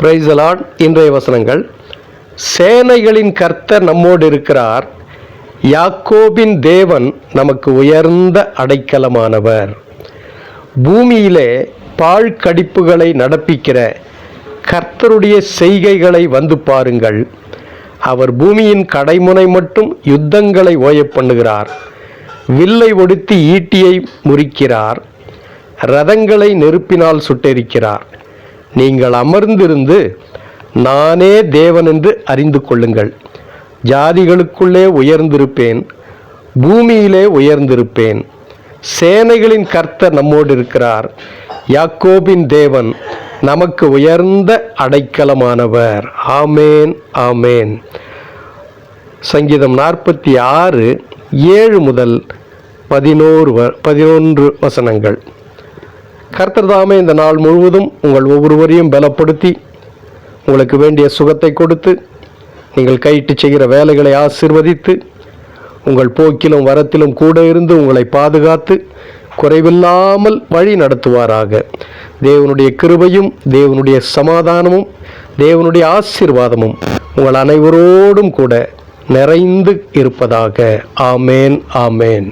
Praise the Lord. இன்றைய வசனங்கள்: சேனைகளின் கர்த்தர் நம்மோடு இருக்கிறார், யாக்கோபின் தேவன் நமக்கு உயர்ந்த அடைக்கலமானவர். பூமியிலே பாழ்கடிப்புகளை நடப்பிக்கிற கர்த்தருடைய செய்கைகளை வந்து பாருங்கள். அவர் பூமியின் கடைமுனை மட்டும் யுத்தங்களை ஓயப் பண்ணுகிறார். வில்லை ஒடித்து ஈட்டியை முறிக்கிறார், இரதங்களை நெருப்பினால் சுட்டெரிக்கிறார். நீங்கள் அமர்ந்திருந்து நானே தேவன் என்று அறிந்து கொள்ளுங்கள். ஜாதிகளுக்குள்ளே உயர்ந்திருப்பேன், பூமியிலே உயர்ந்திருப்பேன். சேனைகளின் கர்த்தர் நம்மோடு இருக்கிறார், யாக்கோபின் தேவன் நமக்கு உயர்ந்த அடைக்கலமானவர். ஆமேன், ஆமேன். சங்கீதம் 46 7 முதல் 11 வசனங்கள். கர்த்தர் தாமே இந்த நாள் முழுவதும் உங்கள் ஒவ்வொருவரையும் பலப்படுத்தி உங்களுக்கு வேண்டிய சுகத்தை கொடுத்து, நீங்கள் கையிட்டு செய்கிற வேலைகளை ஆசீர்வதித்து, உங்கள் போக்கிலும் வரத்திலும் கூட இருந்து உங்களை பாதுகாத்து குறைவில்லாமல் வழி நடத்துவாராக. தேவனுடைய கிருபையும் தேவனுடைய சமாதானமும் தேவனுடைய ஆசீர்வாதமும் உங்கள் அனைவரோடும் கூட நிறைந்து இருப்பதாக. ஆமேன், ஆமேன்.